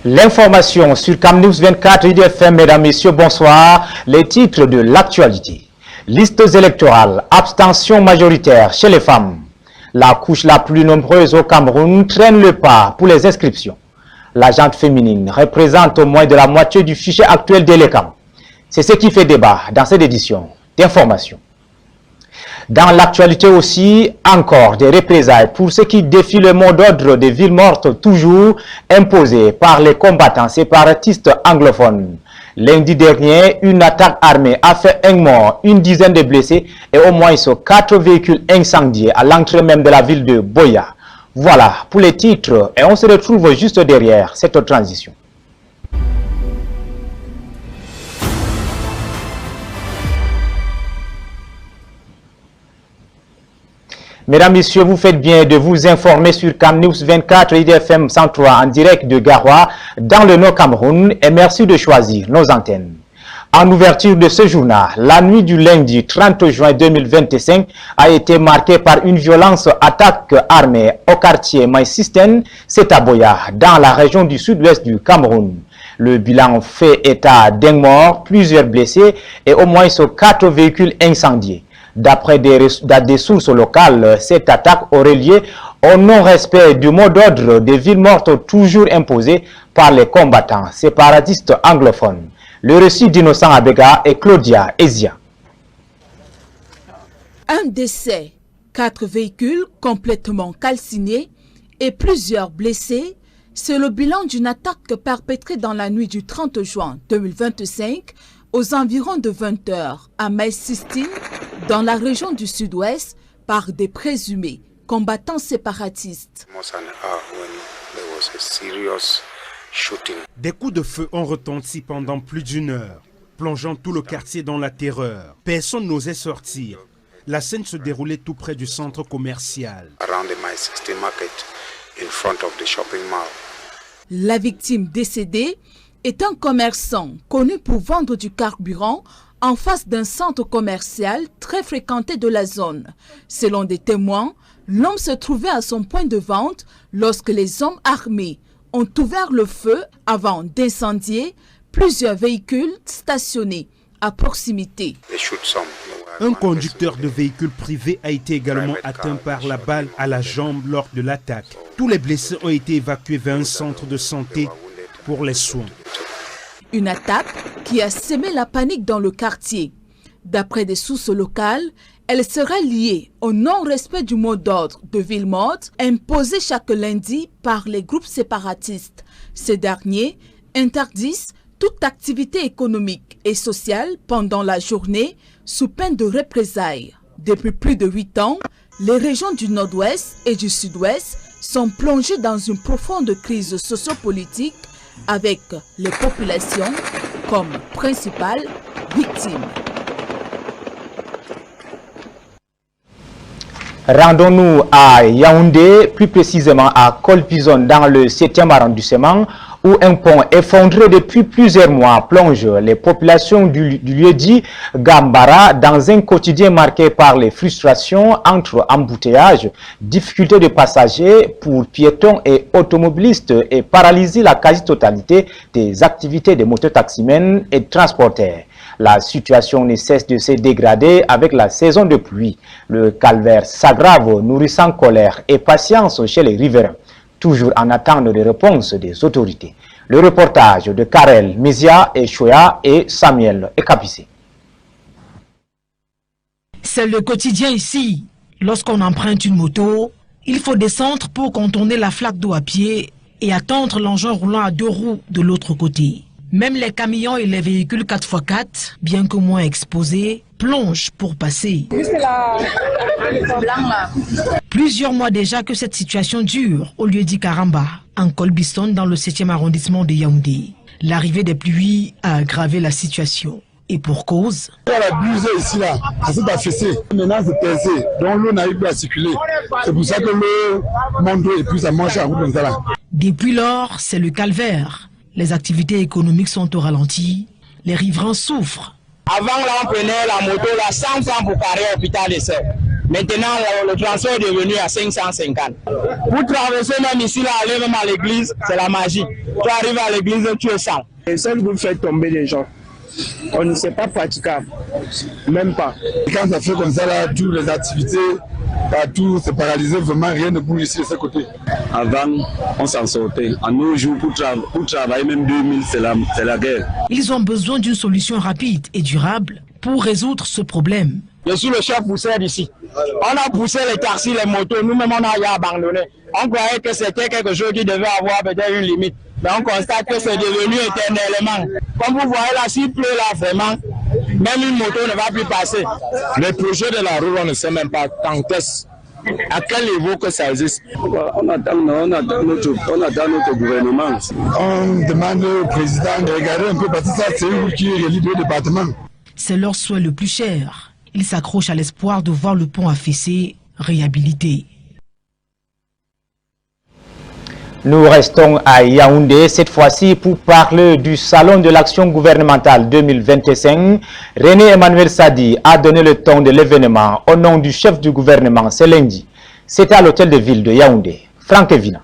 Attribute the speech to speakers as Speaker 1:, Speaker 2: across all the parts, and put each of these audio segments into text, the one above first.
Speaker 1: L'information sur CamNews 24 IDFM, mesdames, messieurs, bonsoir. Les titres de l'actualité. Listes électorales, abstention majoritaire chez les femmes. La couche la plus nombreuse au Cameroun traîne le pas pour les inscriptions. La gente féminine représente moins de la moitié du fichier actuel des LECAM. C'est ce qui fait débat dans cette édition d'information. Dans l'actualité aussi, encore des représailles pour ceux qui défient le mot d'ordre des villes mortes toujours imposées par les combattants séparatistes anglophones. Lundi dernier, une attaque armée a fait un mort, une dizaine de blessés et au moins 4 véhicules incendiés à l'entrée même de la ville de Boya. Voilà pour les titres et on se retrouve juste derrière cette transition. Mesdames, Messieurs, vous faites bien de vous informer sur CamNews 24 IDFM 103 en direct de Garoua dans le Nord-Cameroun et merci de choisir nos antennes. En ouverture de ce journal, la nuit du lundi 30 juin 2025 a été marquée par une violente attaque armée au quartier Maïsisten, c'est à Boya, dans la région du sud-ouest du Cameroun. Le bilan fait état d'un mort, plusieurs blessés et au moins 4 véhicules incendiés. D'après des sources locales, cette attaque aurait lieu au non-respect du mot d'ordre des villes mortes toujours imposé par les combattants séparatistes anglophones. Le récit d'Innocent Abega et Claudia Ezia.
Speaker 2: Un décès, 4 véhicules complètement calcinés et plusieurs blessés, c'est le bilan d'une attaque perpétrée dans la nuit du 30 juin 2025 aux environs de 20 h à Maïsisten, dans la région du sud-ouest, par des présumés combattants séparatistes.
Speaker 3: Des coups de feu ont retenti pendant plus d'1 heure, plongeant tout le quartier dans la terreur. Personne n'osait sortir. La scène se déroulait tout près du centre commercial.
Speaker 2: La victime décédée est un commerçant connu pour vendre du carburant en face d'un centre commercial très fréquenté de la zone. Selon des témoins, l'homme se trouvait à son point de vente lorsque les hommes armés ont ouvert le feu avant d'incendier plusieurs véhicules stationnés à proximité.
Speaker 3: Un conducteur de véhicule privé a été également atteint par la balle à la jambe lors de l'attaque. Tous les blessés ont été évacués vers un centre de santé pour les soins.
Speaker 2: Une attaque qui a semé la panique dans le quartier. D'après des sources locales, elle serait liée au non-respect du mot d'ordre de ville morte imposé chaque lundi par les groupes séparatistes. Ces derniers interdisent toute activité économique et sociale pendant la journée sous peine de représailles. Depuis plus de 8 ans, les régions du nord-ouest et du sud-ouest sont plongées dans une profonde crise sociopolitique avec les populations comme principales victimes.
Speaker 1: Rendons-nous à Yaoundé, plus précisément à Kolpizon dans le 7e arrondissement, où un pont effondré depuis plusieurs mois plonge les populations du lieu-dit Gambara dans un quotidien marqué par les frustrations entre embouteillages, difficultés de passagers pour piétons et automobilistes et paralyser la quasi-totalité des activités des mototaximens et transporteurs. La situation ne cesse de se dégrader avec la saison de pluie. Le calvaire s'aggrave, nourrissant colère et patience chez les riverains, toujours en attente des réponses des autorités. Le reportage de Karel Mizia et Choya et Samuel Ekapissé.
Speaker 4: C'est le quotidien ici. Lorsqu'on emprunte une moto, il faut descendre pour contourner la flaque d'eau à pied et attendre l'engin roulant à 2 roues de l'autre côté. Même les camions et les véhicules 4x4, bien que moins exposés, plongent pour passer. Plusieurs mois déjà que cette situation dure au lieu-dit Karamba, en Kolbiston dans le 7e arrondissement de Yaoundé. L'arrivée des pluies a aggravé la situation. Et pour cause.
Speaker 5: La buse ici là, ça s'est affaissé. Maintenant c'est pesé, donc l'eau n'arrive plus à circuler. C'est pour ça que l'eau monte et puis ça mange à route comme ça là.
Speaker 4: Depuis lors, c'est le calvaire. Les activités économiques sont au ralenti. Les riverains souffrent.
Speaker 6: Avant là, on prenait la moto là 100 francs pour carrer l'hôpital de Sèvres. Maintenant, le transport est devenu à 550. Pour traverser même ici, là, aller même à l'église, c'est la magie. Tu arrives à l'église, tu es sale. Et ça vous fait tomber les gens. On ne sait pas praticable. Même pas.
Speaker 5: Et quand ça fait comme ça, là, toutes les activités, partout, c'est paralysé, vraiment rien ne bouge ici de ce côté.
Speaker 7: Avant, on s'en sortait. À nos jours, pour travailler même 2000, c'est la guerre.
Speaker 4: Ils ont besoin d'une solution rapide et durable pour résoudre ce problème.
Speaker 6: Je suis le chef pousseur d'ici. On a poussé les taxis, les motos, nous-mêmes on a abandonné. On croyait que c'était quelque chose qui devait avoir peut-être une limite. Mais on constate que c'est devenu éternellement. Comme vous voyez là, s'il pleut là vraiment, même une moto ne va plus passer. Les projets de la route, on ne sait même pas quand est-ce, à quel niveau que ça existe.
Speaker 7: On attend notre gouvernement.
Speaker 5: On demande au président de regarder un peu parce que ça, c'est une route qui relie deux départements.
Speaker 4: C'est leur souhait le plus cher. Ils s'accrochent à l'espoir de voir le pont affaissé réhabilité.
Speaker 1: Nous restons à Yaoundé, cette fois-ci pour parler du Salon de l'Action gouvernementale 2025. René Emmanuel Sadi a donné le ton de l'événement au nom du chef du gouvernement ce lundi. C'était à l'hôtel de ville de Yaoundé. Franck Evina.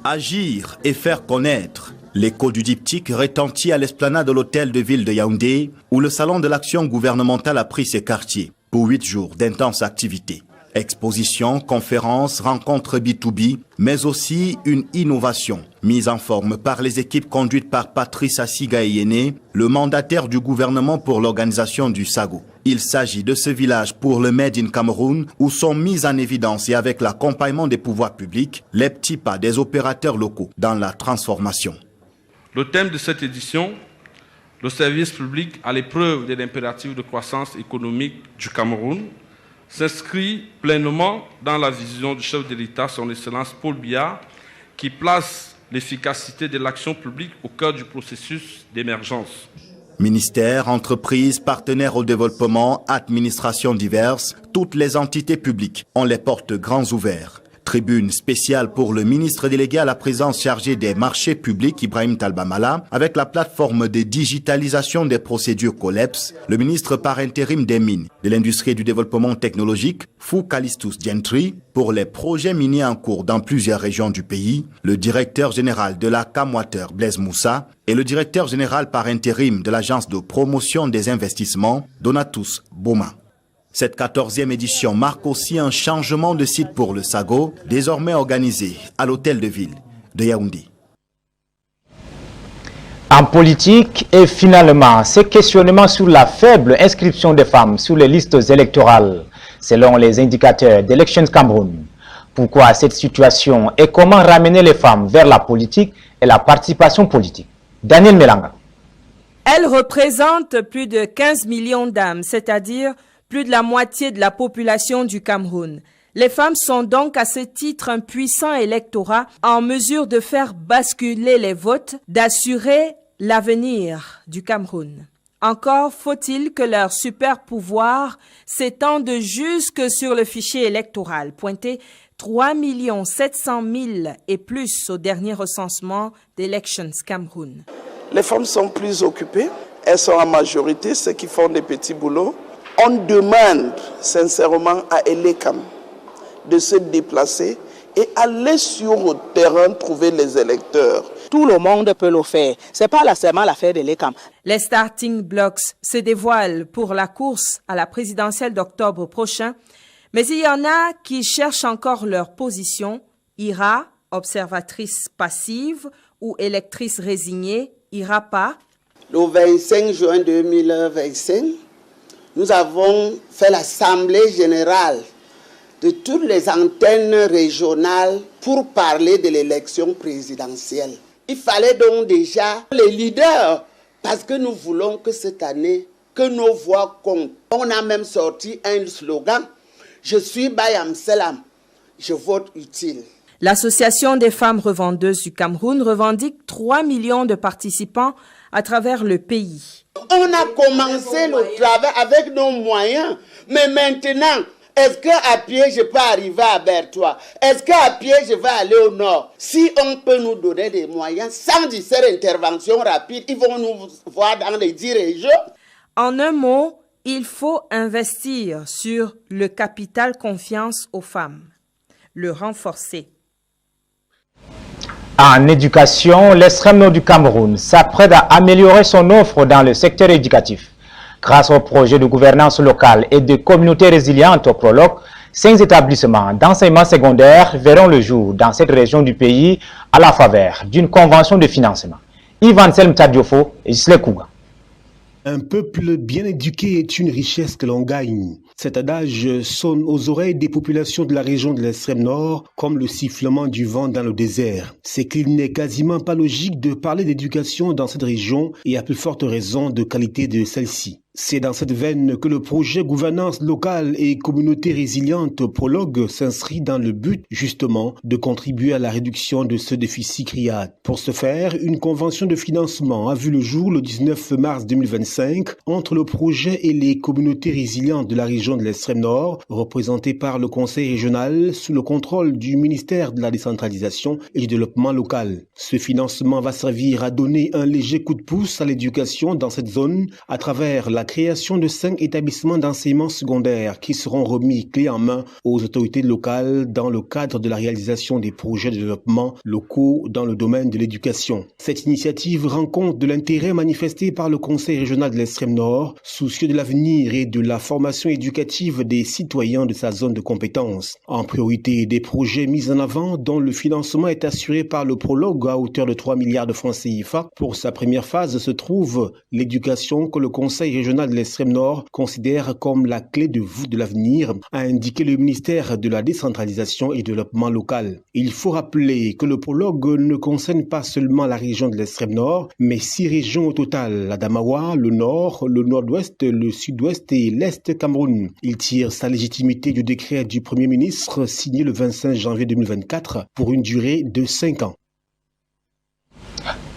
Speaker 8: Agir et faire connaître. L'écho du diptyque retentit à l'esplanade de l'hôtel de ville de Yaoundé, où le Salon de l'Action gouvernementale a pris ses quartiers pour 8 jours d'intenses activités. Expositions, conférences, rencontres B2B, mais aussi une innovation mise en forme par les équipes conduites par Patrice Assiga-Yéné, le mandataire du gouvernement pour l'organisation du SAGO. Il s'agit de ce village pour le Made in Cameroun où sont mis en évidence et avec l'accompagnement des pouvoirs publics les petits pas des opérateurs locaux dans la transformation.
Speaker 9: Le thème de cette édition, le service public à l'épreuve de l'impératif de croissance économique du Cameroun, s'inscrit pleinement dans la vision du chef de l'État, son Excellence Paul Biya, qui place l'efficacité de l'action publique au cœur du processus d'émergence.
Speaker 8: Ministères, entreprises, partenaires au développement, administrations diverses, toutes les entités publiques ont les portes grands ouverts. Tribune spéciale pour le ministre délégué à la présidence chargée des marchés publics, Ibrahim Talbamala, avec la plateforme de digitalisation des procédures COLEPS, le ministre par intérim des mines, de l'industrie et du développement technologique, Fou Calistus Gentry, pour les projets miniers en cours dans plusieurs régions du pays, le directeur général de la Camwater, Blaise Moussa, et le directeur général par intérim de l'agence de promotion des investissements, Donatus Bouma. Cette 14e édition marque aussi un changement de site pour le SAGO, désormais organisé à l'hôtel de ville de Yaoundé.
Speaker 1: En politique et finalement, ces questionnements sur la faible inscription des femmes sur les listes électorales, selon les indicateurs d'Elections Cameroun. Pourquoi cette situation et comment ramener les femmes vers la politique et la participation politique? Daniel Melanga.
Speaker 10: Elles représentent plus de 15 millions d'âmes, c'est-à-dire plus de la moitié de la population du Cameroun. Les femmes sont donc à ce titre un puissant électorat en mesure de faire basculer les votes, d'assurer l'avenir du Cameroun. Encore faut-il que leur super pouvoir s'étende jusque sur le fichier électoral, pointé 3 700 000 et plus au dernier recensement d'Elections Cameroun.
Speaker 11: Les femmes sont plus occupées, elles sont en majorité, ceux qui font des petits boulots. On demande sincèrement à Elecam de se déplacer et aller sur le terrain trouver les électeurs.
Speaker 12: Tout le monde peut le faire. Ce n'est pas seulement l'affaire d'Elecam.
Speaker 10: Les starting blocks se dévoilent pour la course à la présidentielle d'octobre prochain, mais il y en a qui cherchent encore leur position. Ira, observatrice passive ou électrice résignée, ira pas.
Speaker 13: Le 25 juin 2025, nous avons fait l'Assemblée générale de toutes les antennes régionales pour parler de l'élection présidentielle. Il fallait donc déjà les leaders, parce que nous voulons que cette année, que nos voix comptent. On a même sorti un slogan, « Je suis Bayam Selam, je vote utile ».
Speaker 10: L'Association des femmes revendeuses du Cameroun revendique 3 millions de participants à travers le pays.
Speaker 13: On a commencé le travail avec nos moyens, mais maintenant, est-ce qu'à pied je peux arriver à Bertois? Est-ce qu'à pied je vais aller au nord? Si on peut nous donner des moyens, sans dire intervention rapide, ils vont nous voir dans les 10 régions.
Speaker 10: En un mot, il faut investir sur le capital confiance aux femmes, le renforcer.
Speaker 1: En éducation, l'extrême nord du Cameroun s'apprête à améliorer son offre dans le secteur éducatif. Grâce au projet de gouvernance locale et de communautés résilientes au prologue, 5 établissements d'enseignement secondaire verront le jour dans cette région du pays à la faveur d'une convention de financement. Ivan Selm Tadiofo et Gisle Kouga.
Speaker 14: Un peuple bien éduqué est une richesse que l'on gagne. Cet adage sonne aux oreilles des populations de la région de l'extrême nord comme le sifflement du vent dans le désert. C'est qu'il n'est quasiment pas logique de parler d'éducation dans cette région et à plus forte raison de qualité de celle-ci. C'est dans cette veine que le projet gouvernance locale et communauté résiliente prologue s'inscrit dans le but, justement, de contribuer à la réduction de ce déficit criade. Pour ce faire, une convention de financement a vu le jour le 19 mars 2025 entre le projet et les communautés résilientes de la région de l'extrême nord, représentées par le conseil régional sous le contrôle du ministère de la décentralisation et du développement local. Ce financement va servir à donner un léger coup de pouce à l'éducation dans cette zone à travers la création de 5 établissements d'enseignement secondaire qui seront remis clé en main aux autorités locales dans le cadre de la réalisation des projets de développement locaux dans le domaine de l'éducation. Cette initiative rend compte de l'intérêt manifesté par le Conseil régional de l'extrême nord, soucieux de l'avenir et de la formation éducative des citoyens de sa zone de compétence. En priorité, des projets mis en avant dont le financement est assuré par le prologue à hauteur de 3 milliards de francs CFA. Pour sa première phase se trouve l'éducation que le Conseil régional de l'extrême nord considère comme la clé de voûte de l'avenir, a indiqué le ministère de la décentralisation et du développement local. Il faut rappeler que le prologue ne concerne pas seulement la région de l'extrême nord, mais 6 régions au total, l'Adamawa, le nord, le nord-ouest, le sud-ouest et l'est Cameroun. Il tire sa légitimité du décret du Premier ministre signé le 25 janvier 2024 pour une durée de 5 ans.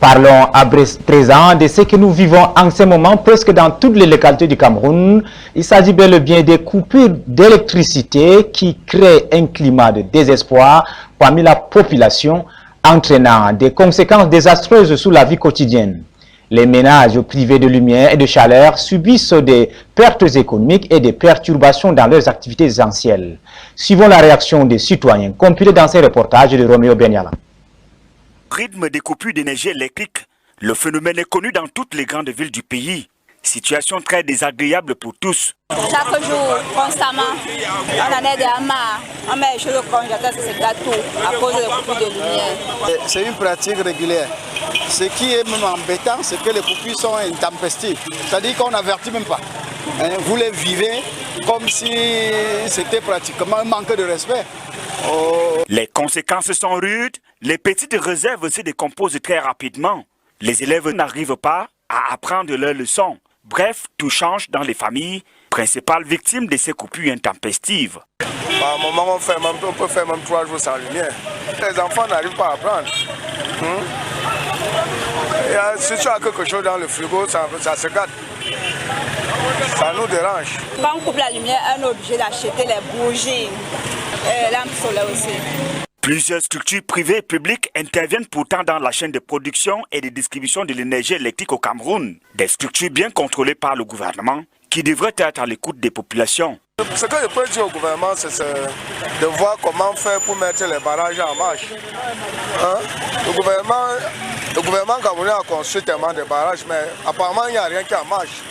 Speaker 1: Parlons à présent de ce que nous vivons en ce moment presque dans toutes les localités du Cameroun. Il s'agit bel et bien des coupures d'électricité qui créent un climat de désespoir parmi la population, entraînant des conséquences désastreuses sur la vie quotidienne. Les ménages privés de lumière et de chaleur subissent des pertes économiques et des perturbations dans leurs activités essentielles. Suivons la réaction des citoyens compilée dans ces reportages de Roméo Benyala.
Speaker 15: Rythme des coupures d'énergie électrique, le phénomène est connu dans toutes les grandes villes du pays. Situation très désagréable pour tous.
Speaker 16: Chaque jour, constamment, on en est des marre. On met les choses au congélateur, c'est gâteau à cause des coupures de lumière.
Speaker 17: C'est une pratique régulière. Ce qui est même embêtant, c'est que les coupures sont intempestives. C'est-à-dire qu'on n'avertit même pas. Vous les vivez comme si c'était pratiquement un manque de respect.
Speaker 15: Les conséquences sont rudes, les petites réserves se décomposent très rapidement. Les élèves n'arrivent pas à apprendre leurs leçons. Bref, tout change dans les familles, principales victimes de ces coupures intempestives.
Speaker 17: À un moment, on peut faire même 3 jours sans lumière. Les enfants n'arrivent pas à apprendre. Si tu as quelque chose dans le frigo, ça se gâte. Ça nous dérange.
Speaker 16: Quand on coupe la lumière, on est obligé d'acheter les bougies. Et lampes solaires aussi.
Speaker 15: Plusieurs structures privées et publiques interviennent pourtant dans la chaîne de production et de distribution de l'énergie électrique au Cameroun. Des structures bien contrôlées par le gouvernement qui devraient être à l'écoute des populations.
Speaker 17: Ce que je peux dire au gouvernement, c'est de voir comment faire pour mettre les barrages en marche. Le gouvernement camerounais a construit tellement de barrages, mais apparemment il n'y a rien qui en marche.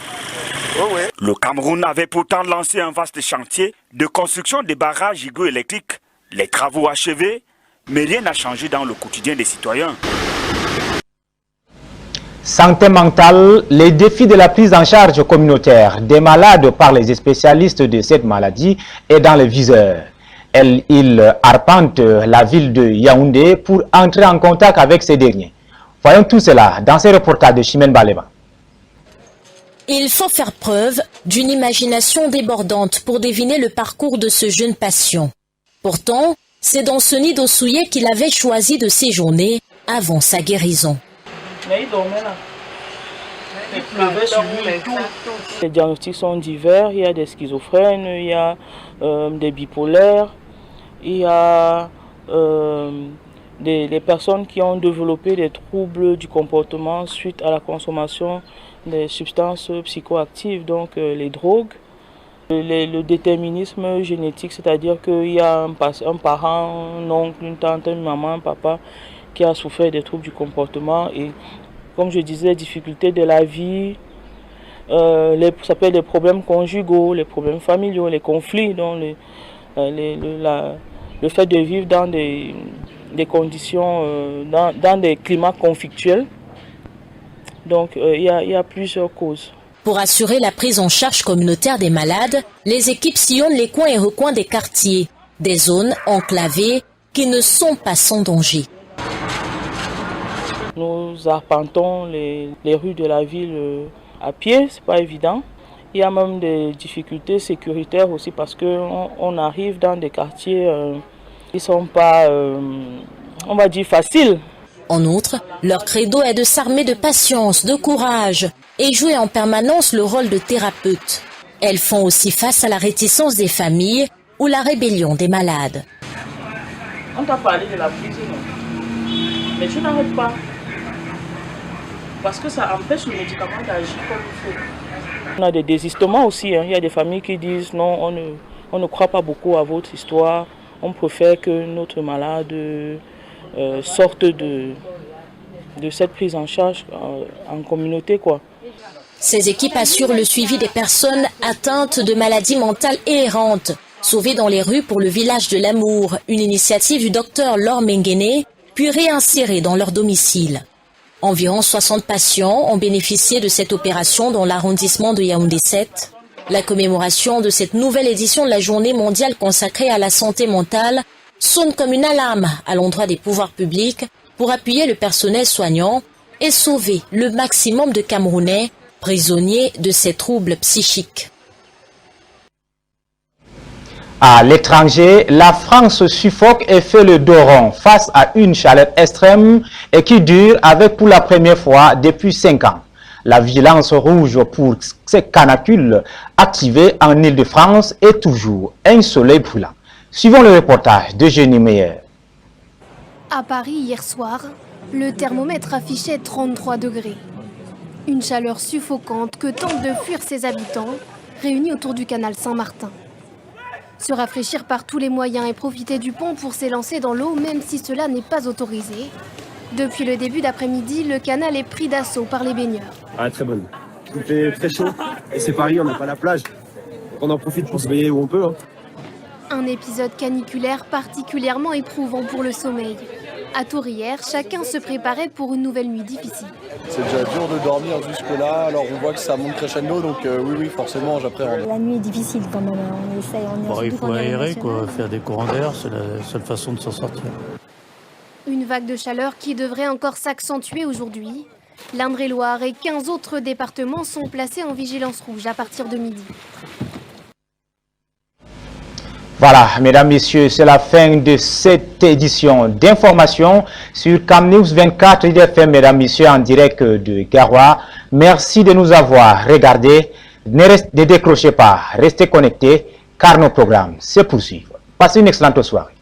Speaker 17: Oui.
Speaker 15: Le Cameroun avait pourtant lancé un vaste chantier de construction des barrages hydroélectriques. Les travaux achevés, mais rien n'a changé dans le quotidien des citoyens.
Speaker 1: Santé mentale, les défis de la prise en charge communautaire des malades par les spécialistes de cette maladie est dans le viseur. Il arpente la ville de Yaoundé pour entrer en contact avec ces derniers. Voyons tout cela dans ces reportages de Chimène Baleba.
Speaker 18: Il faut faire preuve d'une imagination débordante pour deviner le parcours de ce jeune patient. Pourtant, c'est dans ce nid d'Ossouye qu'il avait choisi de séjourner avant sa guérison.
Speaker 19: Les diagnostics sont divers, il y a des schizophrènes, il y a des bipolaires, il y a des personnes qui ont développé des troubles du comportement suite à la consommation des substances psychoactives, donc les drogues. Le déterminisme génétique, c'est-à-dire qu'il y a un parent, un oncle, une tante, une maman, un papa qui a souffert des troubles du comportement et, comme je disais, les difficultés de la vie, ça peut être des problèmes conjugaux, les problèmes familiaux, les conflits, donc le fait de vivre dans des conditions, dans des climats conflictuels. Donc il y a plusieurs causes.
Speaker 18: Pour assurer la prise en charge communautaire des malades, les équipes sillonnent les coins et recoins des quartiers, des zones enclavées qui ne sont pas sans danger.
Speaker 19: Nous arpentons les rues de la ville à pied, c'est pas évident. Il y a même des difficultés sécuritaires aussi parce qu'on arrive dans des quartiers qui ne sont pas, on va dire, faciles.
Speaker 18: En outre, leur credo est de s'armer de patience, de courage et jouer en permanence le rôle de thérapeute. Elles font aussi face à la réticence des familles ou la rébellion des malades.
Speaker 19: On t'a parlé de la prison, mais tu n'arrêtes pas. Parce que ça empêche le médicament d'agir comme il faut. On a des désistements aussi. Il y a des familles qui disent non, on ne croit pas beaucoup à votre histoire. On préfère que notre malade sorte de cette prise en charge en communauté, quoi.
Speaker 18: Ces équipes assurent le suivi des personnes atteintes de maladies mentales et errantes, sauvées dans les rues pour le village de l'amour, une initiative du docteur Laure Menguene, puis réinsérées dans leur domicile. Environ 60 patients ont bénéficié de cette opération dans l'arrondissement de Yaoundé 7. La commémoration de cette nouvelle édition de la Journée mondiale consacrée à la santé mentale sonne comme une alarme à l'endroit des pouvoirs publics pour appuyer le personnel soignant et sauver le maximum de Camerounais prisonniers de ces troubles psychiques.
Speaker 1: À l'étranger, la France suffoque et fait le dos rond face à une chaleur extrême et qui dure avec pour la première fois depuis 5 ans. La vigilance rouge pour ces canicules activées en Île-de-France est toujours un soleil brûlant. Suivons le reportage de Jenny Meyer.
Speaker 20: À Paris, hier soir, le thermomètre affichait 33 degrés. Une chaleur suffocante que tentent de fuir ses habitants, réunis autour du canal Saint-Martin. Se rafraîchir par tous les moyens et profiter du pont pour s'élancer dans l'eau, même si cela n'est pas autorisé. Depuis le début d'après-midi, le canal est pris d'assaut par les baigneurs.
Speaker 21: Ah, très bonne. Il fait très chaud et c'est Paris, on n'a pas la plage. On en profite pour se baigner où on peut.
Speaker 20: Un épisode caniculaire particulièrement éprouvant pour le sommeil. À Tourrières, chacun se préparait pour une nouvelle nuit difficile.
Speaker 22: C'est déjà dur de dormir jusque-là, alors on voit que ça monte crescendo, donc oui, forcément, j'appréhende.
Speaker 23: La nuit est difficile quand même, on essaye.
Speaker 24: Il faut aérer, quoi, faire des courants d'air, c'est la seule façon de s'en sortir.
Speaker 20: Une vague de chaleur qui devrait encore s'accentuer aujourd'hui. L'Indre-et-Loire et 15 autres départements sont placés en vigilance rouge à partir de midi.
Speaker 1: Voilà, mesdames, messieurs, c'est la fin de cette édition d'information sur CamNews 24 IDFM, mesdames, messieurs, en direct de Garoua. Merci de nous avoir regardés. Ne décrochez pas, restez connectés, car nos programmes se poursuivent. Passez une excellente soirée.